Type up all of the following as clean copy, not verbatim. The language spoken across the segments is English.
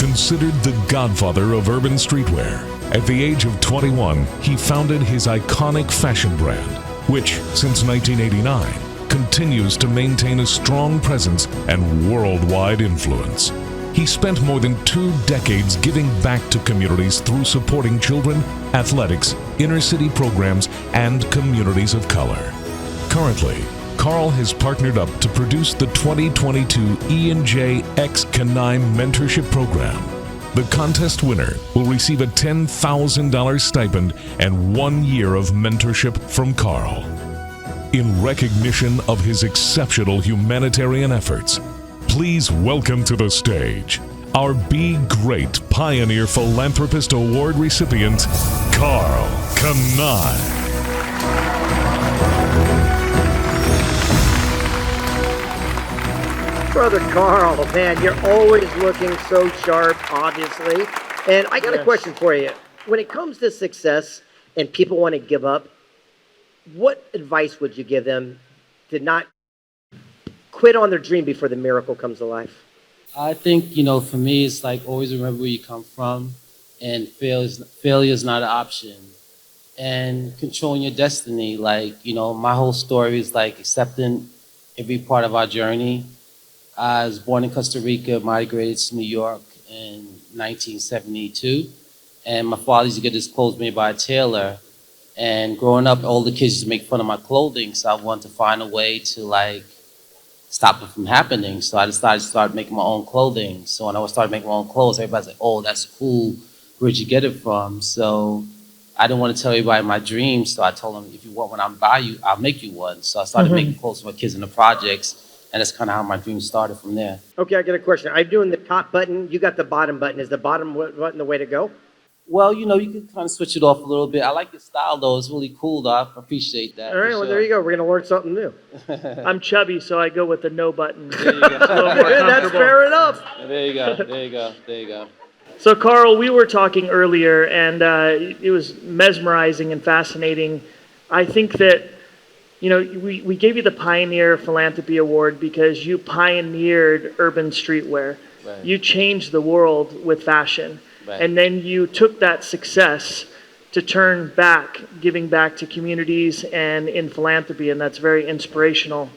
Considered the godfather of urban streetwear, at the age of 21, he founded his iconic fashion brand, which, since 1989, continues to maintain a strong presence and worldwide influence. He spent more than 2 decades giving back to communities through supporting children, athletics, inner-city programs, and communities of color. Currently, Karl has partnered up to produce the 2022 E&J X Kani Mentorship Program. The contest winner will receive a $10,000 stipend and 1 year of mentorship from Karl. In recognition of his exceptional humanitarian efforts, please welcome to the stage our Be Great Pioneer Philanthropist Award recipient, Karl Kani. Brother Karl, man, you're always looking so sharp, obviously. And I got a question for you. When it comes to success and people want to give up, what advice would you give them to not quit on their dream before the miracle comes to life? I think, for me, it's like always remember where you come from, and failure is not an option. And controlling your destiny, my whole story is like accepting every part of our journey. I was born in Costa Rica, migrated to New York in 1972, and my father used to get his clothes made by a tailor. And growing up, all the kids used to make fun of my clothing, so I wanted to find a way to stop it from happening. So I decided to start making my own clothing. So when I started making my own clothes, everybody's like, "Oh, that's cool. Where'd you get it from?" So I didn't want to tell everybody my dreams, so I told them, "If you want one, I'll buy you. I'll make you one." So I started making clothes for my kids in the projects. And that's kind of how my dream started from there. Okay, I got a question. I'm doing the top button. You got the bottom button. Is the bottom button the way to go? Well, you can kind of switch it off a little bit. I like your style, though. It's really cool, though. I appreciate that. All right, well, there you go. We're going to learn something new. I'm chubby, so I go with the no button. There you go. That's fair enough. There you go. So, Karl, we were talking earlier, and it was mesmerizing and fascinating. I think that we gave you the Pioneer Philanthropy Award because you pioneered urban streetwear. Right. You changed the world with fashion. Right. And then you took that success to turn back, giving back to communities and in philanthropy, and that's very inspirational.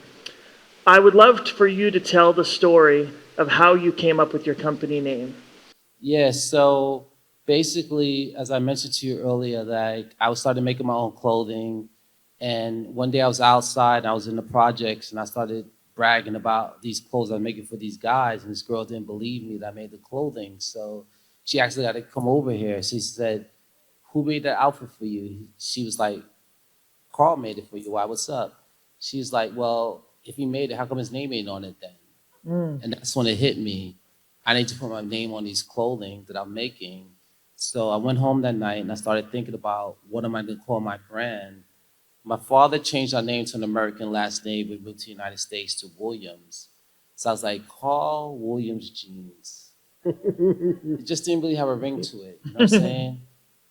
I would love for you to tell the story of how you came up with your company name. Yeah, so basically, as I mentioned to you earlier, I started making my own clothing. And one day I was outside and I was in the projects and I started bragging about these clothes I'm making for these guys. And this girl didn't believe me that I made the clothing. So she actually got to come over here. She said, "Who made that outfit for you?" She was like, "Karl made it for you. Why, what's up?" She's like, "Well, if he made it, how come his name ain't on it then?" And that's when it hit me. I need to put my name on these clothing that I'm making. So I went home that night and I started thinking about what am I going to call my brand. My father changed our name to an American last name. We moved to the United States to Williams. So I was like, Karl Williams Jeans. It just didn't really have a ring to it. You know what I'm saying?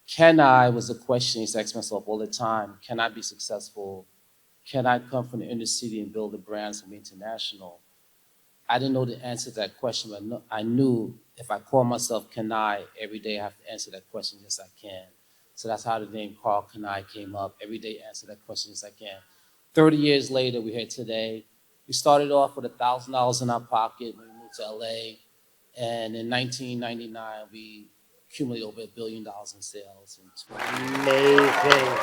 Can I was a question I used to ask myself all the time. Can I be successful? Can I come from the inner city and build a brand and be international? I didn't know the answer to that question, but I knew if I call myself Kani, every day I have to answer that question, yes, I can. So that's how the name Karl Kani came up. Every day answer that question as I can. 30 years later, we're here today. We started off with $1,000 in our pocket when we moved to LA. And in 1999, we accumulated over $1 billion in sales. Amazing.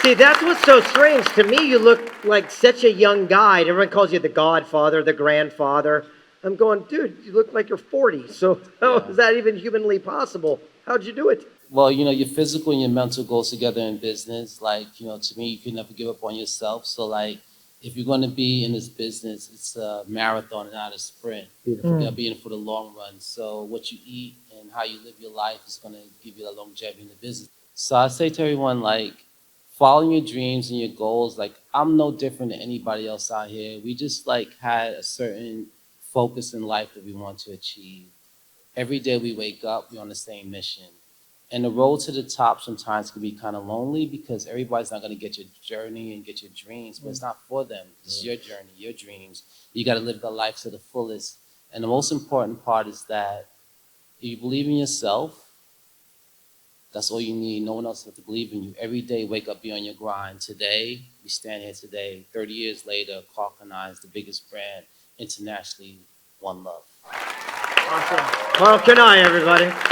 See, that's what's so strange. To me, you look like such a young guy. Everyone calls you the godfather, the grandfather. I'm going, dude, you look like you're 40. So how is that even humanly possible? How'd you do it? Well, your physical and your mental goes together in business. To me, you can never give up on yourself. So, if you're going to be in this business, it's a marathon and not a sprint. You got to be in it for the long run. So what you eat and how you live your life is going to give you that longevity in the business. So I say to everyone, following your dreams and your goals. I'm no different than anybody else out here. We just, had a certain focus in life that we want to achieve. Every day we wake up, we're on the same mission. And the road to the top sometimes can be kind of lonely because everybody's not going to get your journey and get your dreams, but it's not for them. It's your journey, your dreams. You got to live the life to the fullest. And the most important part is that If you believe in yourself, that's all you need. No one else has to believe in you. Every day, wake up, be on your grind. Today, we stand here today. 30 years later, Karl Kani is the biggest brand internationally. One love. Awesome. Karl Kani, everybody.